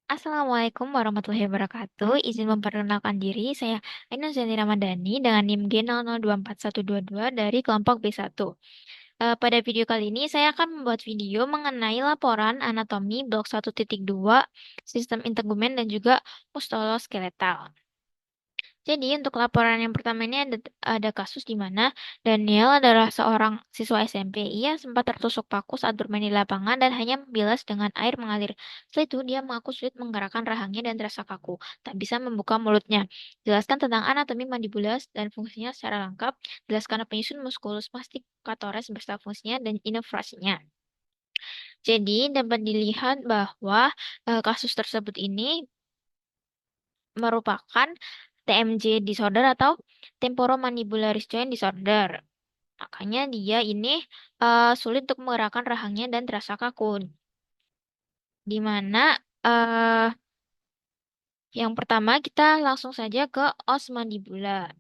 Assalamualaikum warahmatullahi wabarakatuh. Izin memperkenalkan diri, saya Ainun Zani Ramadhani dengan NIM G00241122 dari kelompok B1. Pada video kali ini, saya akan membuat video mengenai laporan anatomi blok 1.2, sistem integumen dan juga muskuloskeletal. Jadi untuk laporan yang pertama ini ada kasus di mana Daniel adalah seorang siswa SMP. Ia sempat tertusuk paku saat bermain di lapangan dan hanya bilas dengan air mengalir. Setelah itu dia mengaku sulit menggerakkan rahangnya dan terasa kaku, tak bisa membuka mulutnya. Jelaskan tentang anatomi mandibulas dan fungsinya secara lengkap. Jelaskan penyusun musculus masticatoris beserta fungsinya dan inervasinya. Jadi dapat dilihat bahwa kasus tersebut ini merupakan TMJ disorder atau temporomandibularis joint disorder. Makanya dia ini sulit untuk menggerakkan rahangnya dan terasa kaku. Di mana eh, yang pertama kita langsung saja ke os mandibula.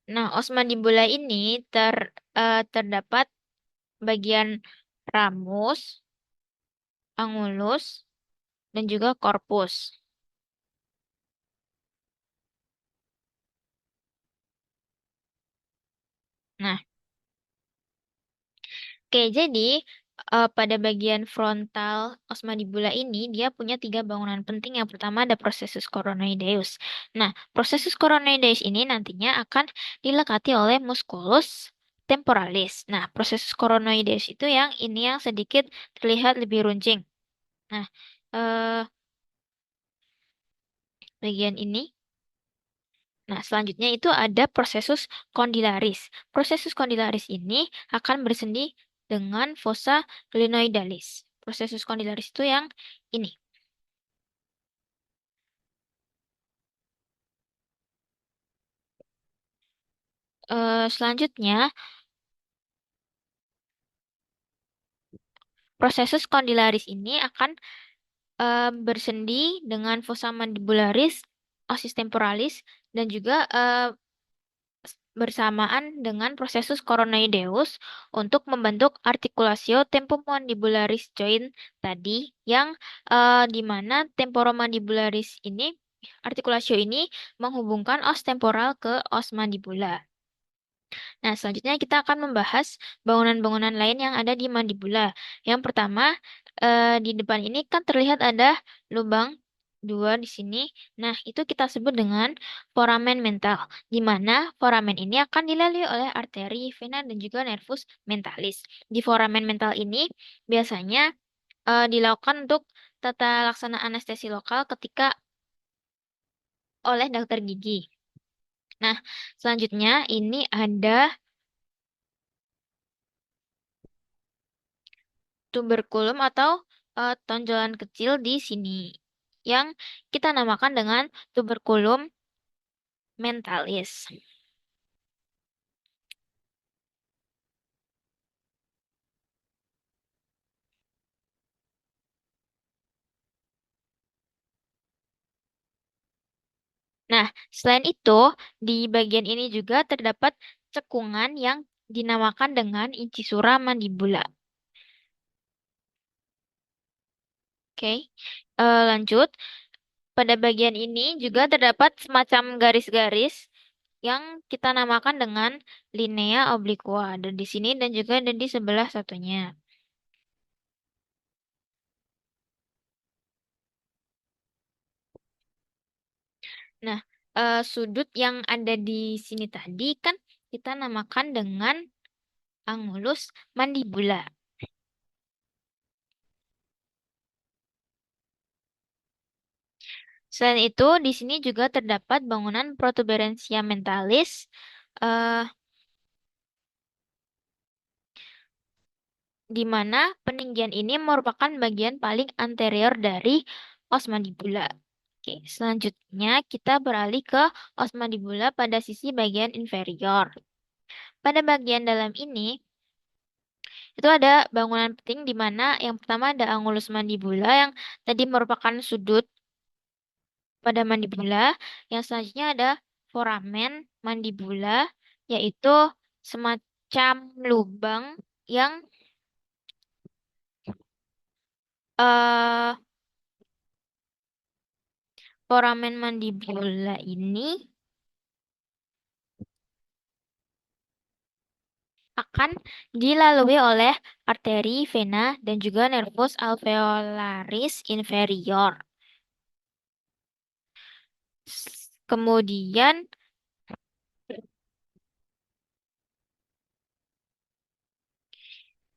Nah, os mandibula ini terdapat bagian ramus, angulus, dan juga korpus. Nah, oke, jadi pada bagian frontal osmandibula ini dia punya tiga bangunan penting. Yang pertama ada processus coronoideus. Nah, processus coronoideus ini nantinya akan dilekati oleh musculus temporalis. Nah, processus coronoideus itu yang ini yang sedikit terlihat lebih runcing. Nah, eh, bagian ini. Nah, selanjutnya itu ada processus condylaris. Processus condylaris ini akan bersendi dengan fossa glenoidalis. Processus condylaris itu yang ini. Selanjutnya, processus condylaris ini akan bersendi dengan fossa mandibularis, osis temporalis, dan juga bersamaan dengan processus coronoideus untuk membentuk articulatio tempomandibularis joint tadi yang di mana temporomandibularis ini articulatio ini menghubungkan os temporal ke os mandibula. Nah, selanjutnya kita akan membahas bangunan-bangunan lain yang ada di mandibula. Yang pertama, di depan ini kan terlihat ada lubang dua di sini. Nah, itu kita sebut dengan foramen mental, di mana foramen ini akan dilalui oleh arteri, vena, dan juga nervus mentalis. Di foramen mental ini biasanya dilakukan untuk tata laksana anestesi lokal ketika oleh dokter gigi. Nah, selanjutnya ini ada tuberkulum atau tonjolan kecil di sini yang kita namakan dengan tuberkulum mentalis. Nah, selain itu, di bagian ini juga terdapat cekungan yang dinamakan dengan incisura mandibula. Oke, lanjut. Pada bagian ini juga terdapat semacam garis-garis yang kita namakan dengan linea obliqua. Ada di sini dan juga ada di sebelah satunya. Nah, sudut yang ada di sini tadi kan kita namakan dengan angulus mandibula. Selain itu, di sini juga terdapat bangunan protuberansia mentalis, eh, di mana peninggian ini merupakan bagian paling anterior dari os mandibula. Oke, selanjutnya kita beralih ke os mandibula pada sisi bagian inferior. Pada bagian dalam ini, itu ada bangunan penting di mana yang pertama ada angulus mandibula yang tadi merupakan sudut pada mandibula. Yang selanjutnya ada foramen mandibula, yaitu semacam lubang yang eh foramen mandibula ini akan dilalui oleh arteri, vena, dan juga nervus alveolaris inferior. Kemudian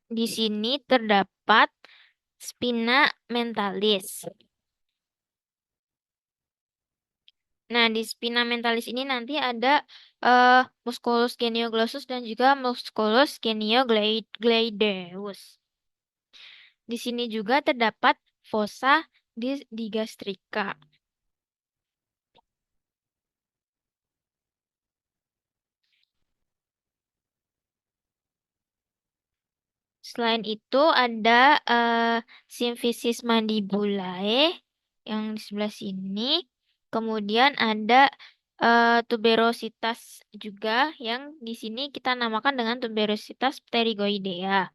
di sini terdapat spina mentalis. Nah, di spina mentalis ini nanti ada musculus genioglossus dan juga musculus genioglaideus. Di sini juga terdapat fossa di gastrika. Selain itu ada symphysis mandibulae yang di sebelah sini. Kemudian ada tuberositas juga yang di sini kita namakan dengan tuberositas pterygoidea.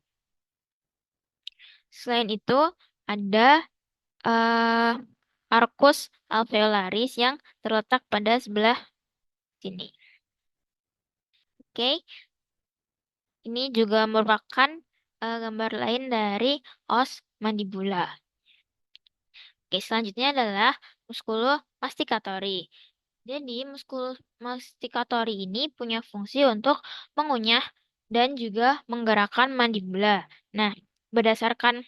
Selain itu ada eh, arcus alveolaris yang terletak pada sebelah sini. Oke, ini juga merupakan gambar lain dari os mandibula. Oke, selanjutnya adalah musculus masticatori. Jadi, musculus masticatori ini punya fungsi untuk mengunyah dan juga menggerakkan mandibula. Nah, berdasarkan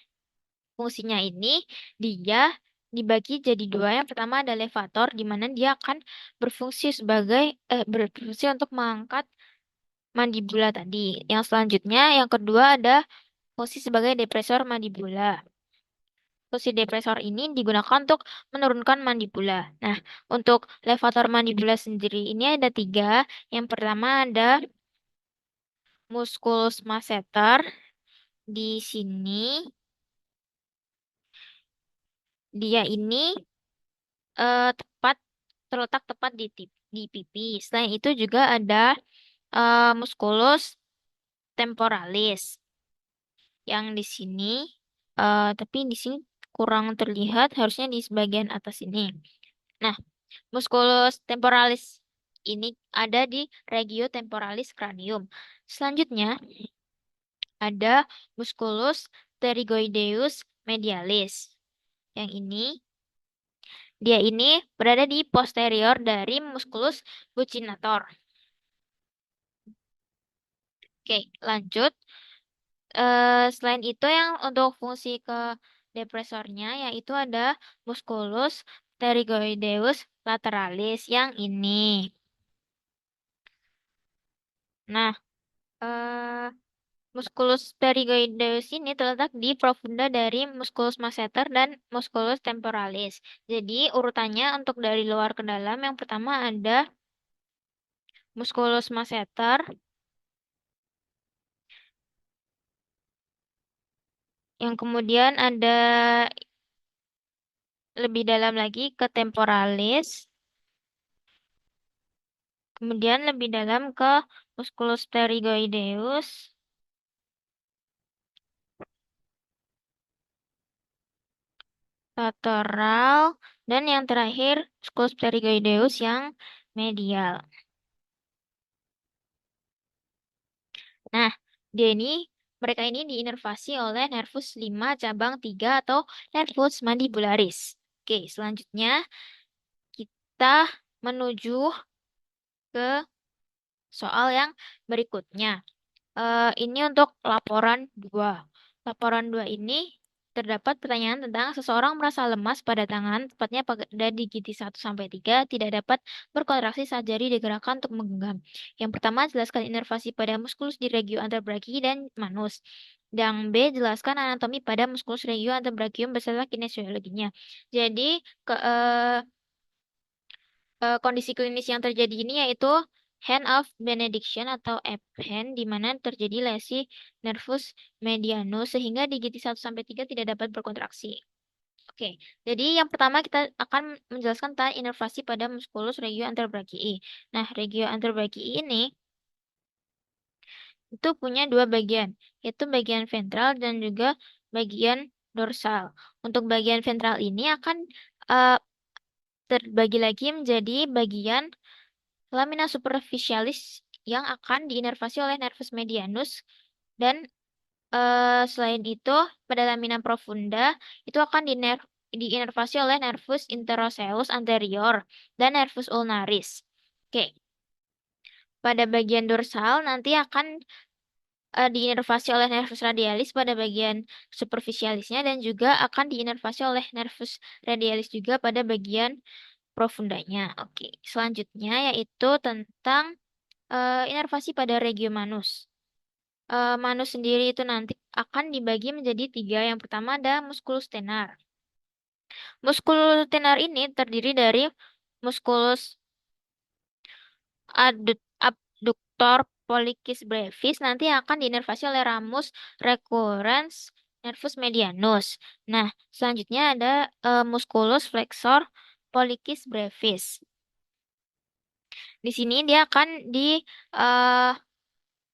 fungsinya ini, dia dibagi jadi dua. Yang pertama ada levator, di mana dia akan berfungsi untuk mengangkat mandibula tadi. Yang selanjutnya, yang kedua ada fungsi sebagai depresor mandibula. Fungsi depresor ini digunakan untuk menurunkan mandibula. Nah, untuk levator mandibula sendiri ini ada tiga. Yang pertama ada musculus masseter. Di sini, dia ini terletak tepat di pipi. Selain itu juga ada musculus temporalis yang di sini, tapi di sini kurang terlihat, harusnya di bagian atas ini. Nah, musculus temporalis ini ada di regio temporalis cranium. Selanjutnya ada musculus pterygoideus medialis. Yang ini, dia ini berada di posterior dari musculus buccinator. Oke, lanjut. Selain itu yang untuk fungsi ke depresornya yaitu ada musculus pterygoideus lateralis yang ini. Nah, eh, musculus pterygoideus ini terletak di profunda dari musculus masseter dan musculus temporalis. Jadi urutannya untuk dari luar ke dalam yang pertama ada musculus masseter, yang kemudian ada lebih dalam lagi ke temporalis, kemudian lebih dalam ke musculus pterygoideus, lateral, dan yang terakhir musculus pterygoideus yang medial. Nah, dia ini mereka ini diinervasi oleh nervus 5 cabang 3 atau nervus mandibularis. Oke, selanjutnya kita menuju ke soal yang berikutnya. Ini untuk laporan 2. Laporan 2 ini terdapat pertanyaan tentang seseorang merasa lemas pada tangan, tepatnya pada gigi 1 sampai 3, tidak dapat berkontraksi saat jari digerakkan untuk menggenggam. Yang pertama, jelaskan inervasi pada muskulus di regio anterbrakii dan manus. Yang B, jelaskan anatomi pada muskulus regio antebrachium beserta kinesiologinya. Jadi, kondisi klinis yang terjadi ini yaitu hand of benediction atau hand di mana terjadi lesi nervus medianus sehingga di gigi 1 sampai 3 tidak dapat berkontraksi. Oke, jadi yang pertama kita akan menjelaskan tentang inervasi pada musculus regio anterbrakii. Nah, regio anterbrakii ini itu punya dua bagian, yaitu bagian ventral dan juga bagian dorsal. Untuk bagian ventral ini akan eh, terbagi lagi menjadi bagian lamina superficialis yang akan diinervasi oleh nervus medianus dan selain itu pada lamina profunda itu akan diinervasi oleh nervus interoseus anterior dan nervus ulnaris. Oke, pada bagian dorsal nanti akan diinervasi oleh nervus radialis pada bagian superficialisnya dan juga akan diinervasi oleh nervus radialis juga pada bagian profundanya. Oke, selanjutnya yaitu tentang inervasi pada regiomanus. Manus sendiri itu nanti akan dibagi menjadi tiga. Yang pertama ada musculus tenar. Musculus tenar ini terdiri dari musculus abductor pollicis brevis nanti akan diinervasi oleh ramus recurrens nervus medianus. Nah, selanjutnya ada musculus flexor pollicis brevis. Di sini dia akan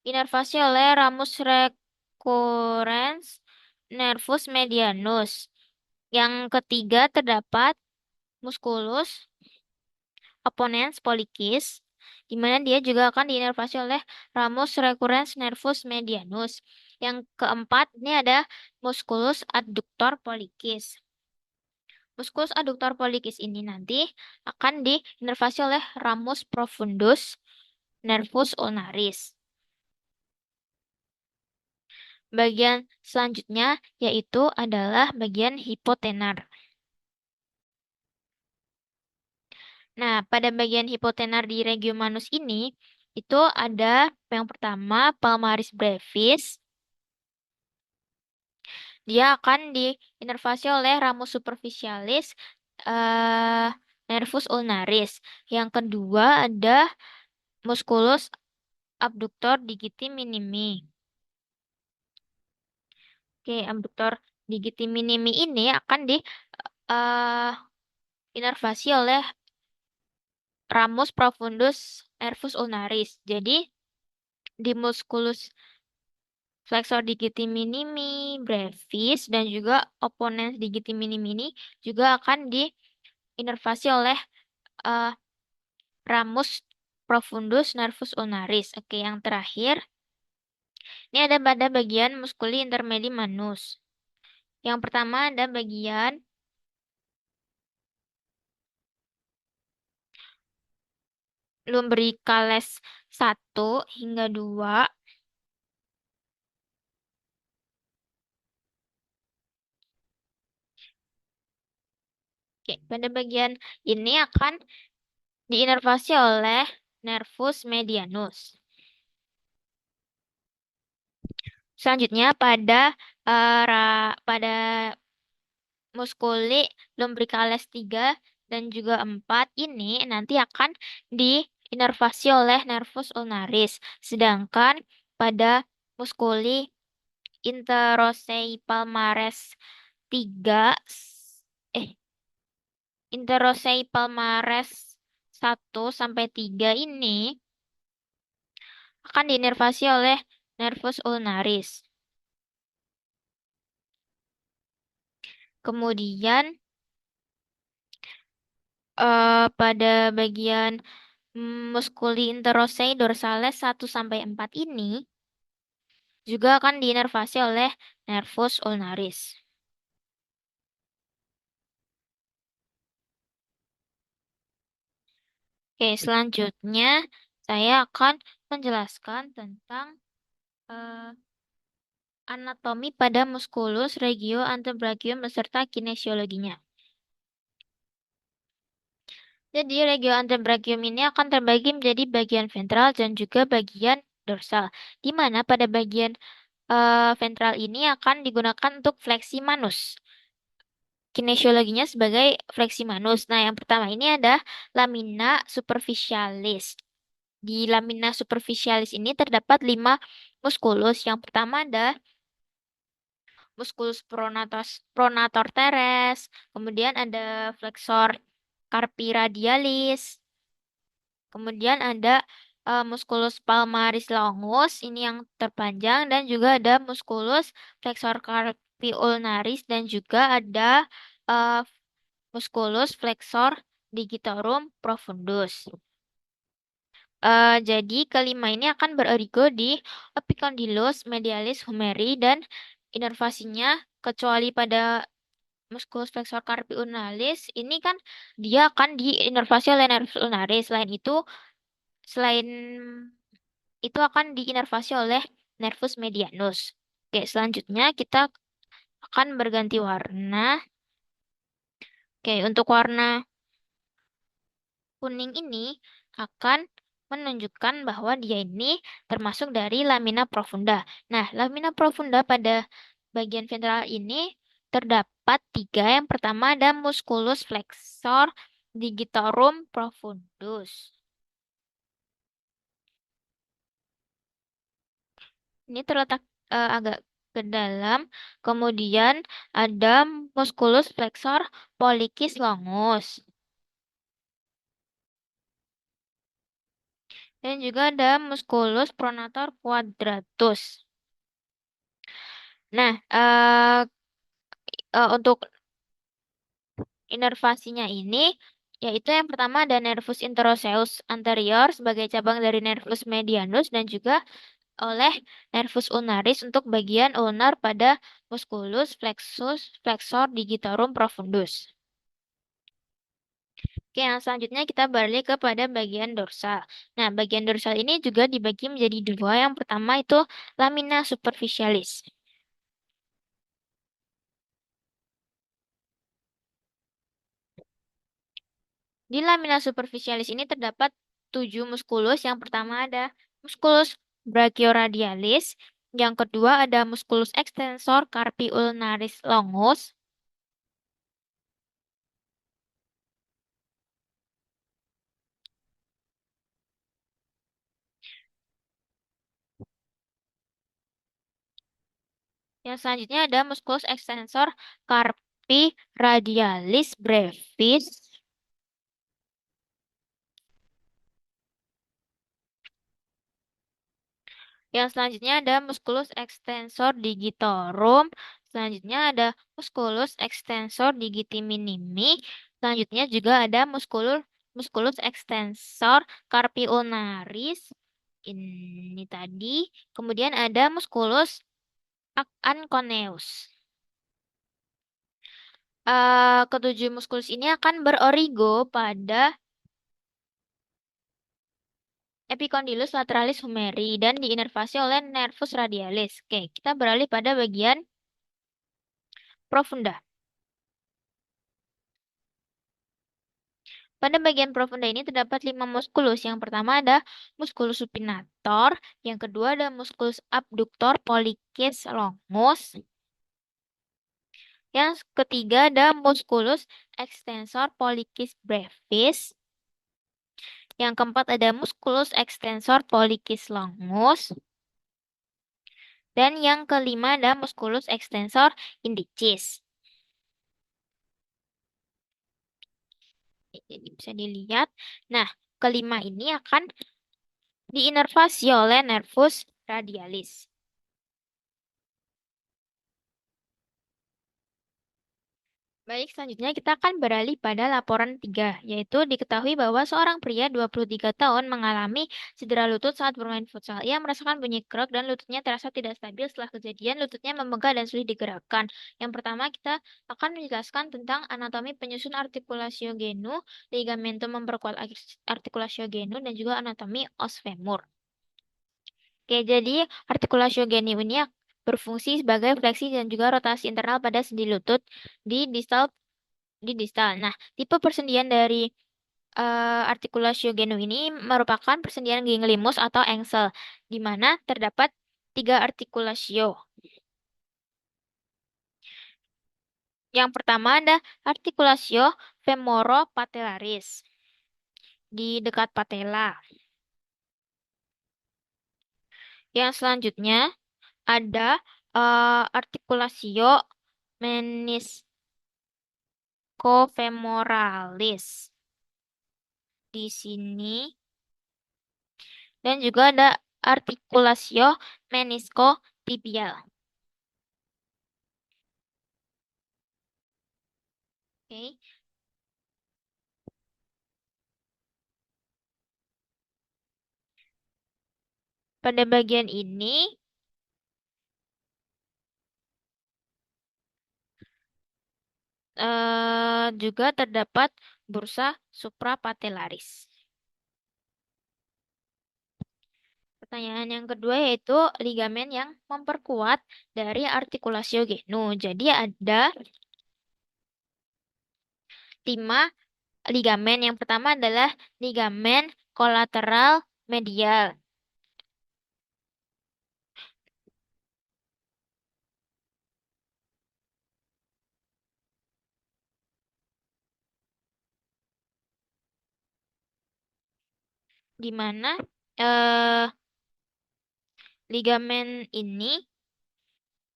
inervasi oleh ramus recurrens nervus medianus. Yang ketiga terdapat musculus opponens pollicis, di mana dia juga akan diinervasi oleh ramus recurrens nervus medianus. Yang keempat ini ada musculus adductor pollicis. Musculus adductor pollicis ini nanti akan diinervasi oleh ramus profundus nervus ulnaris. Bagian selanjutnya yaitu adalah bagian hipotenar. Nah, pada bagian hipotenar di regiomanus ini itu ada yang pertama palmaris brevis. Dia akan diinervasi oleh ramus superficialis eh, nervus ulnaris. Yang kedua ada musculus abductor digiti minimi. Oke, abductor digiti minimi ini akan eh, inervasi oleh ramus profundus nervus ulnaris. Jadi di musculus flexor digiti minimi, brevis, dan juga opponens digiti minimi ini juga akan diinervasi oleh eh, ramus profundus nervus ulnaris. Oke, yang terakhir, ini ada pada bagian musculi intermedi manus. Yang pertama ada bagian lumbricales 1 hingga 2. Oke, pada bagian ini akan diinervasi oleh nervus medianus. Selanjutnya pada muskuli lumbricalis 3 dan juga 4 ini nanti akan diinervasi oleh nervus ulnaris. Sedangkan pada muskuli interosei palmares 3 eh interosei palmares 1 sampai 3 ini akan diinervasi oleh nervus ulnaris. Kemudian pada bagian muskuli interosei dorsales 1 sampai 4 ini juga akan diinervasi oleh nervus ulnaris. Oke, selanjutnya saya akan menjelaskan tentang eh, anatomi pada musculus regio antebrachium beserta kinesiologinya. Jadi regio antebrachium ini akan terbagi menjadi bagian ventral dan juga bagian dorsal, di mana pada bagian ventral ini akan digunakan untuk fleksi manus. Kinesiologinya sebagai fleksi manus. Nah, yang pertama ini ada lamina superficialis. Di lamina superficialis ini terdapat 5 muskulus. Yang pertama ada musculus pronator teres, kemudian ada flexor carpi radialis, kemudian ada musculus palmaris longus, ini yang terpanjang, dan juga ada musculus flexor carpi ulnaris dan juga ada eh, musculus flexor digitorum profundus. Jadi kelima ini akan berorigo di epicondylus medialis humeri dan inervasinya kecuali pada musculus flexor carpi ulnaris ini kan dia akan diinervasi oleh nervus ulnaris. Selain itu akan diinervasi oleh nervus medianus. Oke, selanjutnya kita akan berganti warna. Oke, untuk warna kuning ini akan menunjukkan bahwa dia ini termasuk dari lamina profunda. Nah, lamina profunda pada bagian ventral ini terdapat tiga. Yang pertama ada musculus flexor digitorum profundus. Ini terletak agak ke dalam. Kemudian ada musculus flexor pollicis longus. Dan juga ada musculus pronator quadratus. Nah, untuk inervasinya ini, yaitu yang pertama ada nervus interoseus anterior sebagai cabang dari nervus medianus dan juga oleh nervus ulnaris untuk bagian ulnar pada musculus flexor digitorum profundus. Oke, yang selanjutnya kita beralih kepada bagian dorsal. Nah, bagian dorsal ini juga dibagi menjadi dua. Yang pertama itu lamina superficialis. Di lamina superficialis ini terdapat 7 muskulus. Yang pertama ada muskulus brachioradialis. Yang kedua ada muskulus extensor carpi ulnaris longus. Yang selanjutnya ada muskulus extensor carpi radialis brevis. Yang selanjutnya ada musculus extensor digitorum. Selanjutnya ada musculus extensor digiti minimi. Selanjutnya juga ada musculus extensor carpi ulnaris. Ini tadi. Kemudian ada musculus anconeus. Ketujuh muskulus ini akan berorigo pada epicondylus lateralis humeri dan diinervasi oleh nervus radialis. Oke, kita beralih pada bagian profunda. Pada bagian profunda ini terdapat 5 muskulus. Yang pertama ada musculus supinator, yang kedua ada musculus abductor pollicis longus, yang ketiga ada musculus extensor pollicis brevis, yang keempat ada musculus extensor pollicis longus, dan yang kelima ada musculus extensor indicis. Jadi bisa dilihat. Nah, kelima ini akan diinervasi oleh nervus radialis. Baik, selanjutnya kita akan beralih pada laporan 3, yaitu diketahui bahwa seorang pria 23 tahun mengalami cedera lutut saat bermain futsal. Ia merasakan bunyi krek dan lututnya terasa tidak stabil. Setelah kejadian, lututnya membengkak dan sulit digerakkan. Yang pertama, kita akan menjelaskan tentang anatomi penyusun artikulasio genu, ligamentum memperkuat artikulasio genu, dan juga anatomi os femur. Oke, jadi artikulasio genu ini berfungsi sebagai fleksi dan juga rotasi internal pada sendi lutut di distal. Nah, tipe persendian dari artikulasio genu ini merupakan persendian ganglimus atau engsel, di mana terdapat 3 artikulasio. Yang pertama ada artikulasio femoropatellaris di dekat patella. Yang selanjutnya ada artikulasio meniscofemoralis di sini. Dan juga ada artikulasio meniskotibial. Oke. Pada bagian ini juga terdapat bursa suprapatellaris. Pertanyaan yang kedua yaitu ligamen yang memperkuat dari artikulasio genu. Jadi ada 5 ligamen. Yang pertama adalah ligamen kolateral medial. Di mana eh, ligamen ini,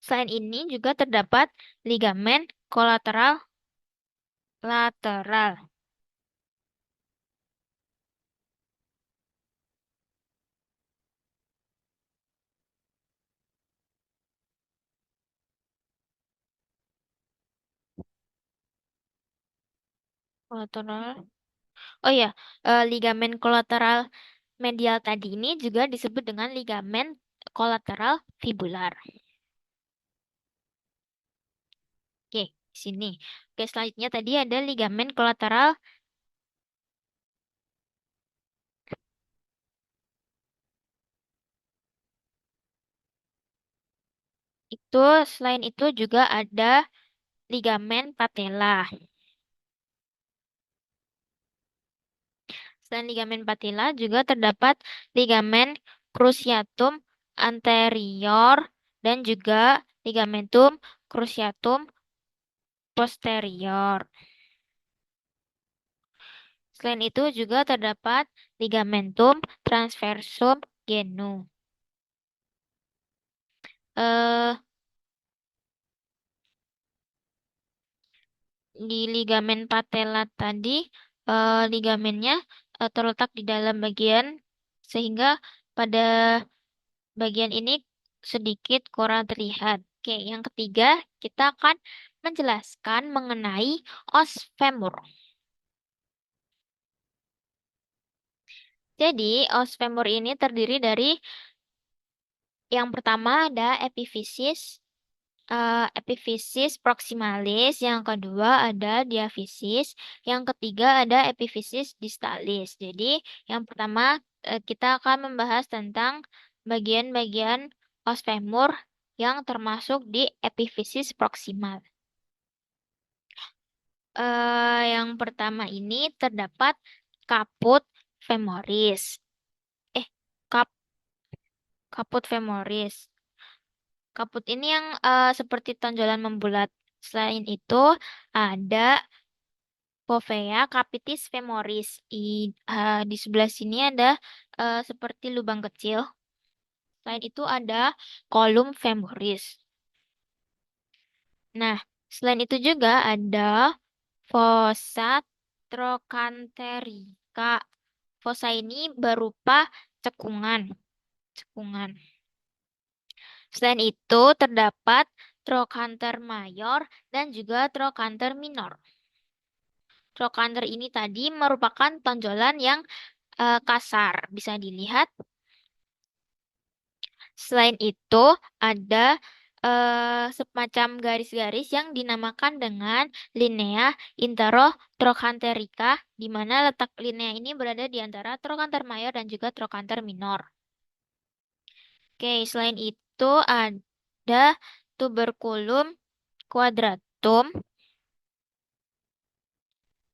selain ini juga terdapat ligamen kolateral lateral. Kolateral. Oh ya, ligamen kolateral medial tadi ini juga disebut dengan ligamen kolateral fibular. Oke, sini. Oke, selanjutnya tadi ada ligamen kolateral itu, selain itu juga ada ligamen patella. Selain ligamen patella juga terdapat ligamen cruciatum anterior dan juga ligamentum cruciatum posterior. Selain itu juga terdapat ligamentum transversum genu. Eh, di ligamen patella tadi, ligamennya terletak di dalam bagian sehingga pada bagian ini sedikit kurang terlihat. Oke, yang ketiga kita akan menjelaskan mengenai os femur. Jadi, os femur ini terdiri dari yang pertama ada epifisis proximalis, yang kedua ada diafisis, yang ketiga ada epifisis distalis. Jadi, yang pertama kita akan membahas tentang bagian-bagian os femur yang termasuk di epifisis proximal. Yang pertama ini terdapat kaput femoris. Eh, kap kaput femoris. Kaput ini yang seperti tonjolan membulat. Selain itu, ada fovea capitis femoris. Di sebelah sini ada seperti lubang kecil. Selain itu ada kolum femoris. Nah, selain itu juga ada fossa trochanterica. Fossa ini berupa cekungan. Cekungan. Selain itu, terdapat trochanter mayor dan juga trochanter minor. Trochanter ini tadi merupakan tonjolan yang kasar. Bisa dilihat. Selain itu, ada semacam garis-garis yang dinamakan dengan linea intertrochanterica, di mana letak linea ini berada di antara trochanter mayor dan juga trochanter minor. Oke, selain itu ada tuberculum quadratum,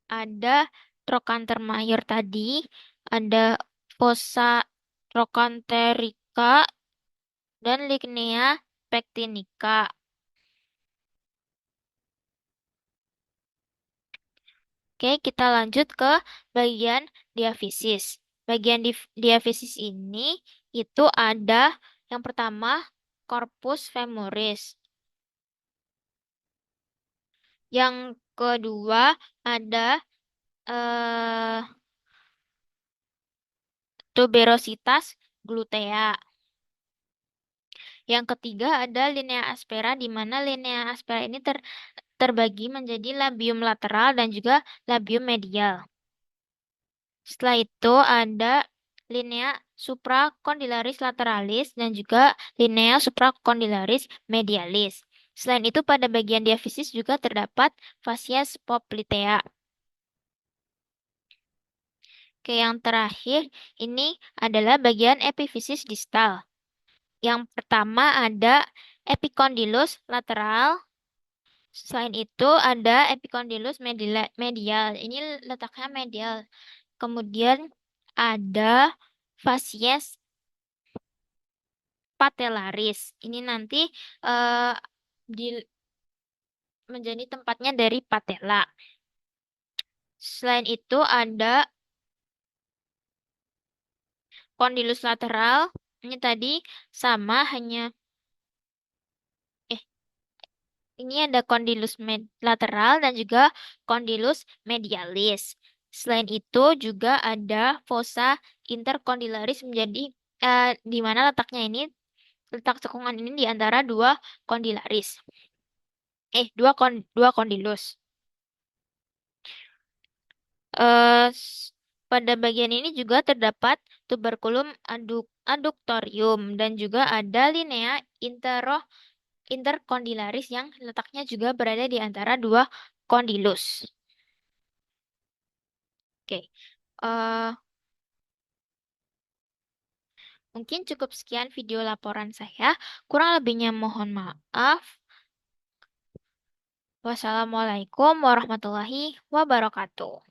ada trochanter mayor tadi, ada fossa trochanterica dan lignea pectinica. Oke, kita lanjut ke bagian diafisis. Bagian diafisis ini itu ada yang pertama corpus femoris. Yang kedua ada eh, tuberositas glutea. Yang ketiga ada linea aspera, di mana linea aspera ini terbagi menjadi labium lateral dan juga labium medial. Setelah itu ada linea supracondylaris lateralis dan juga linea supracondylaris medialis. Selain itu pada bagian diafisis juga terdapat fascia poplitea. Oke, yang terakhir ini adalah bagian epifisis distal. Yang pertama ada epicondylus lateral. Selain itu ada epicondylus medial. Ini letaknya medial. Kemudian ada fascies patellaris. Ini nanti eh, di, menjadi tempatnya dari patella. Selain itu ada condylus lateral. Ini tadi sama hanya eh ini ada condylus lateral dan juga condylus medialis. Selain itu juga ada fossa intercondylaris menjadi di mana letaknya ini letak cekungan ini di antara dua kondilaris. Dua kondilus. Eh, s- Pada bagian ini juga terdapat tuberculum adductorium dan juga ada linea intercondylaris yang letaknya juga berada di antara dua kondilus. Oke. Eh, Mungkin cukup sekian video laporan saya. Kurang lebihnya mohon maaf. Wassalamualaikum warahmatullahi wabarakatuh.